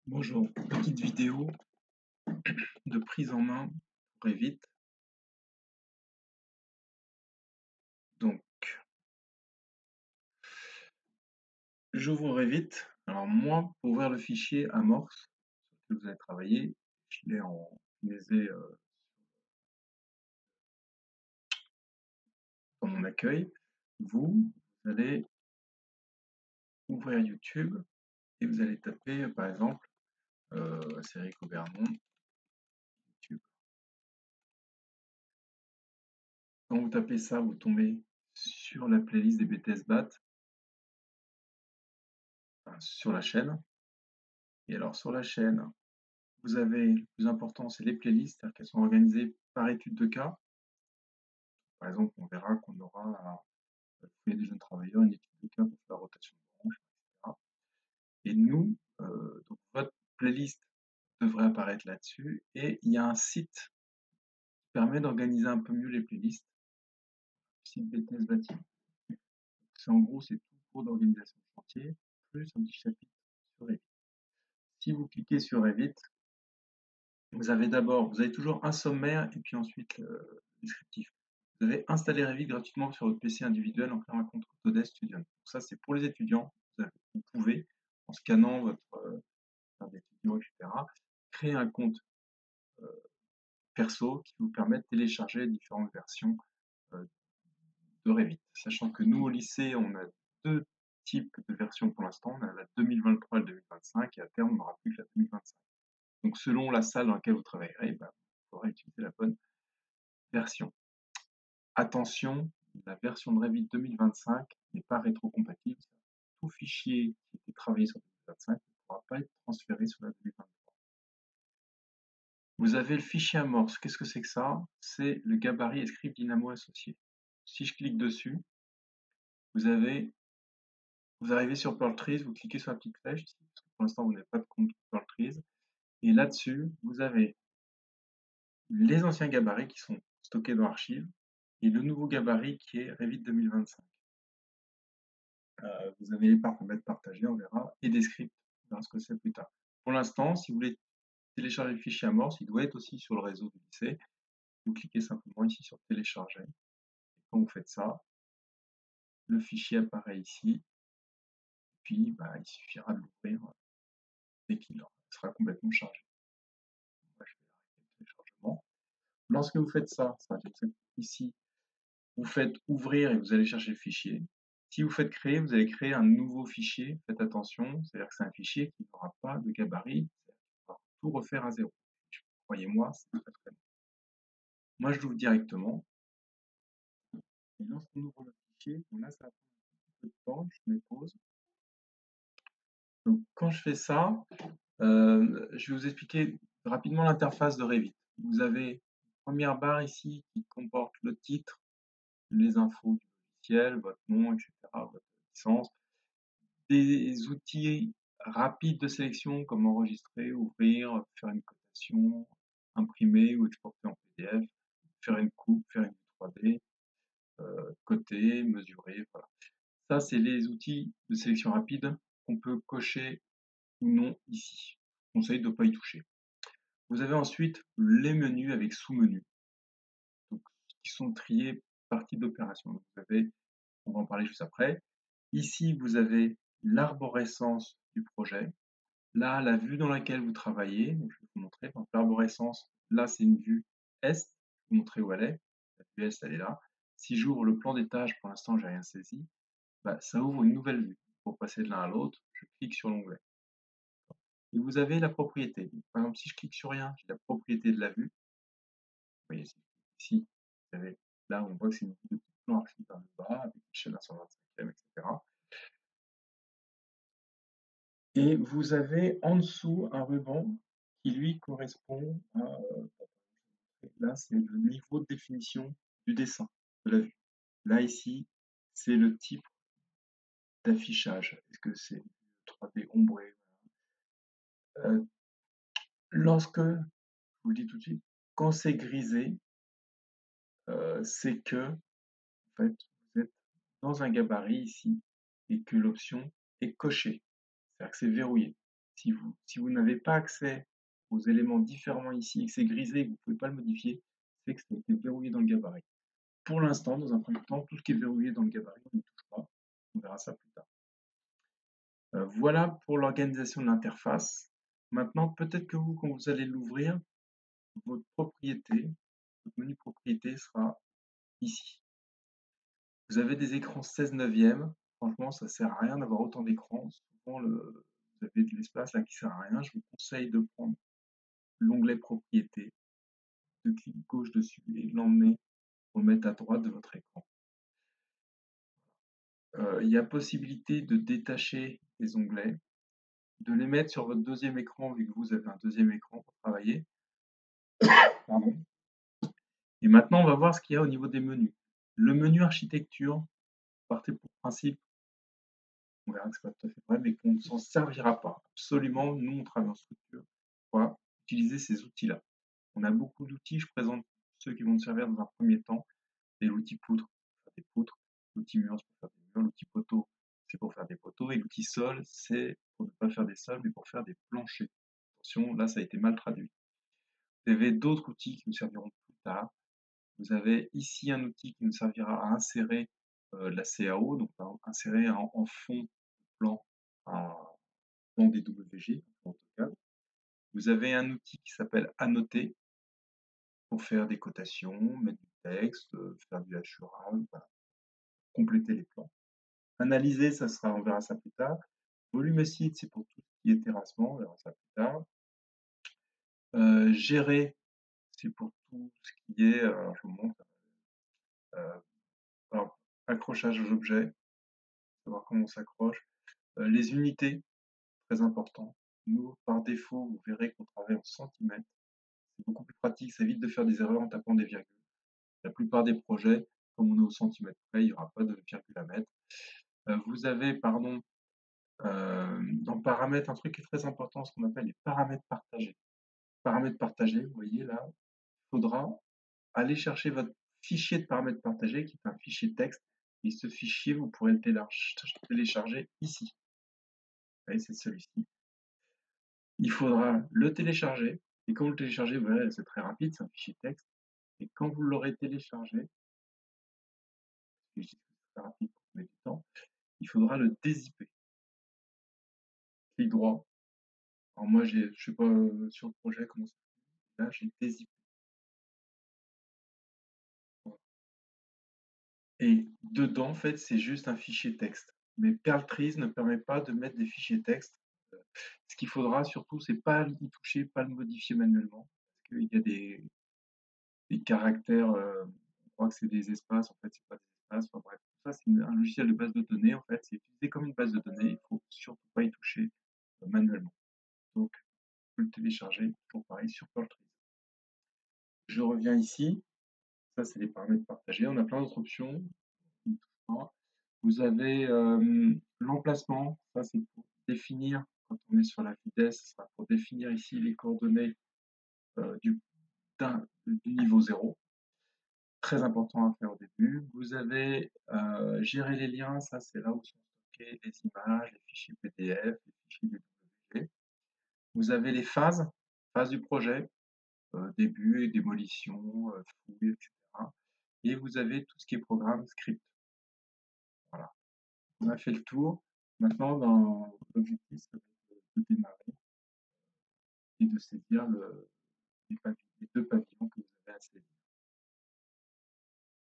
Bonjour, petite vidéo de prise en main pour Revit. Donc, j'ouvre Revit. Alors moi, pour ouvrir le fichier amorce sur lequel vous allez travailler, je l'ai en finalisé dans mon accueil. Vous allez ouvrir YouTube et vous allez taper par exemple Cédric Aubernon YouTube. Quand vous tapez ça, vous tombez sur la playlist des BTS BAT, sur la chaîne. Et alors sur la chaîne, vous avez, le plus important, c'est les playlists, c'est-à-dire qu'elles sont organisées par étude de cas. Par exemple, on verra qu'on aura foyer des jeunes travailleurs, une étude de cas pour faire la rotation de branche, etc. Et nous, donc votre playlist devrait apparaître là-dessus. Et il y a un site qui permet d'organiser un peu mieux les playlists, le site BTS Bâtiment. C'est en gros, c'est tout cours d'organisation de chantier, plus un petit chapitre sur Revit. Si vous cliquez sur Revit, vous avez toujours un sommaire et puis ensuite le descriptif. Vous avez installé Revit gratuitement sur votre PC individuel en créant un compte Autodesk Student. Donc ça, c'est pour les étudiants. Vous pouvez, en scannant votre carte d'étudiant, etc., créer un compte perso qui vous permet de télécharger différentes versions euh, de Revit. Sachant que nous, au lycée, on a deux types de versions pour l'instant. On a la 2023 et la 2025, et à terme, on n'aura plus que la 2025. Donc, selon la salle dans laquelle vous travaillerez, vous pourrez utiliser la bonne version. Attention, la version de Revit 2025 n'est pas rétrocompatible. Tout fichier qui a été travaillé sur 2025 ne pourra pas être transféré sur la 2023. Vous avez le fichier amorce. Qu'est-ce que c'est que ça? C'est le gabarit et script Dynamo associé. Si je clique dessus, vous arrivez sur Pearl Trees, vous cliquez sur la petite flèche, parce que pour l'instant vous n'avez pas de compte Pearl Trees, et là-dessus, vous avez les anciens gabarits qui sont stockés dans l'archive, et le nouveau gabarit qui est Revit 2025. Vous avez les paramètres partagés, on verra, et des scripts, on verra ce que c'est plus tard. Pour l'instant, si vous voulez télécharger le fichier amorce, il doit être aussi sur le réseau du lycée. Vous cliquez simplement ici sur télécharger. Et quand vous faites ça, le fichier apparaît ici. Puis il suffira de l'ouvrir dès qu'il sera complètement chargé. Moi, je vais arrêter le téléchargement. Lorsque vous faites ça, ici, vous faites ouvrir et vous allez chercher le fichier. Si vous faites créer, vous allez créer un nouveau fichier. Faites attention, c'est-à-dire que c'est un fichier qui n'aura pas de gabarit. On va tout refaire à zéro. Croyez-moi, c'est très très bon. Moi, je l'ouvre directement. Et lorsqu'on ouvre le fichier, là, ça va prendre un petit peu de temps. Je mets pause. Donc, quand je fais ça, je vais vous expliquer rapidement l'interface de Revit. Vous avez une première barre ici qui comporte le titre, les infos du logiciel, votre nom, etc., votre licence, des outils rapides de sélection comme enregistrer, ouvrir, faire une cotation, imprimer ou exporter en PDF, faire une coupe, faire une vue 3D, coter, mesurer, voilà. Ça, c'est les outils de sélection rapide qu'on peut cocher ou non ici. Je conseille de ne pas y toucher. Vous avez ensuite les menus avec sous-menus, qui sont triés par type d'opération. On va en parler juste après. Ici, vous avez l'arborescence du projet. Là, la vue dans laquelle vous travaillez, donc je vais vous montrer. L'arborescence, là, c'est une vue Est. Je vais vous montrer où elle est. La vue Est, elle est là. Si j'ouvre le plan d'étage, pour l'instant, j'ai rien saisi, ça ouvre une nouvelle vue. Pour passer de l'un à l'autre, je clique sur l'onglet. Et vous avez la propriété. Par exemple, si je clique sur rien, j'ai la propriété de la vue. Vous voyez ici, vous avez, là, on voit que c'est une vue de petit plan archi vers le bas, avec l'échelle à 125e, etc. Et vous avez en dessous un ruban qui lui correspond à, là, c'est le niveau de définition du dessin, de la vue. Là, ici, c'est le type d'affichage. Est-ce que c'est 3D ombré? Lorsque, je vous le dis tout de suite, quand c'est grisé, c'est que, en fait, vous êtes dans un gabarit ici et que l'option est cochée. C'est-à-dire que c'est verrouillé. Si vous n'avez pas accès aux éléments différents ici et que c'est grisé et que vous ne pouvez pas le modifier, c'est que ça a été verrouillé dans le gabarit. Pour l'instant, dans un premier temps, tout ce qui est verrouillé dans le gabarit, on n'y touche pas. On verra ça plus tard. Voilà pour l'organisation de l'interface. Maintenant, peut-être que vous, quand vous allez l'ouvrir, votre propriété, votre menu propriété sera ici. Vous avez des écrans 16/9. Franchement, ça ne sert à rien d'avoir autant d'écrans. Souvent, vous avez de l'espace là qui ne sert à rien. Je vous conseille de prendre l'onglet propriété, de clic gauche dessus et de l'emmener pour le mettre à droite de votre écran. Il y a possibilité de détacher les onglets, de les mettre sur votre deuxième écran vu que vous avez un deuxième écran pour travailler. Pardon. Et maintenant, on va voir ce qu'il y a au niveau des menus. Le menu architecture, partez pour le principe, on verra que c'est pas tout à fait vrai, mais qu'on ne s'en servira pas. Absolument, nous, on travaille en structure pour utiliser ces outils-là. On a beaucoup d'outils, je présente ceux qui vont nous servir dans un premier temps. C'est l'outil poutre pour faire des poutres, l'outil mur, c'est pour faire des murs, l'outil poteau, c'est pour faire des poteaux, et l'outil sol, c'est pour ne pas faire des sols, mais pour faire des planchers. Attention, là, ça a été mal traduit. Vous avez d'autres outils qui nous serviront plus tard. Vous avez ici un outil qui nous servira à insérer la CAO, donc insérer en fond de plan dans des WG, en AutoCAD. Vous avez un outil qui s'appelle Annoter pour faire des cotations, mettre du texte, faire du hachurage, voilà, compléter les plans. Analyser, ça sera, on verra ça plus tard. Volumécide, c'est pour tout ce qui est terrassement, on verra ça plus tard. Gérer, c'est pour tout ce qui est, alors je vous montre, alors, accrochage aux objets, savoir comment on s'accroche. Les unités, très important. Nous, par défaut, vous verrez qu'on travaille en centimètres. C'est beaucoup plus pratique, ça évite de faire des erreurs en tapant des virgules. La plupart des projets, comme on est au centimètre près, il n'y aura pas de virgule à mettre. Vous avez, pardon, dans paramètres, un truc qui est très important, ce qu'on appelle les paramètres partagés. Paramètres partagés, vous voyez là, il faudra aller chercher votre fichier de paramètres partagés, qui est un fichier texte, et ce fichier, vous pourrez le télécharger ici. Vous voyez, c'est celui-ci. Il faudra le télécharger, et quand vous le téléchargez, vous verrez, c'est très rapide, c'est un fichier texte, et quand vous l'aurez téléchargé, je dis que c'est très rapide pour mettre du temps, il faudra le dézipper. Clic droit. Alors moi, je ne sais pas sur le projet comment ça fait. Là, j'ai dézippé. Et dedans, en fait, c'est juste un fichier texte. Mais Perltrees ne permet pas de mettre des fichiers texte. Ce qu'il faudra surtout, c'est pas y toucher, pas le modifier manuellement. Parce qu'il y a des caractères, on croit que c'est des espaces, en fait, c'est pas des espaces. Enfin bref, tout ça, c'est un logiciel de base de données. En fait, c'est utilisé comme une base de données. Il faut surtout pas y toucher manuellement. Donc, vous le télécharger, toujours pareil, sur Perltrees. Je reviens ici. Ça, c'est les paramètres partagés. On a plein d'autres options. Vous avez l'emplacement. Ça, c'est pour définir, quand on est sur la vitesse, ça sera pour définir ici les coordonnées du niveau 0. Très important à faire au début. Vous avez gérer les liens. Ça, c'est là où sont stockées les images, les fichiers PDF, les fichiers DWG. Vous avez les phases du projet, début, démolition, fouille, etc. Et vous avez tout ce qui est programme, script. Voilà. On a fait le tour. Maintenant, dans l'objectif, ça va être de démarrer et de saisir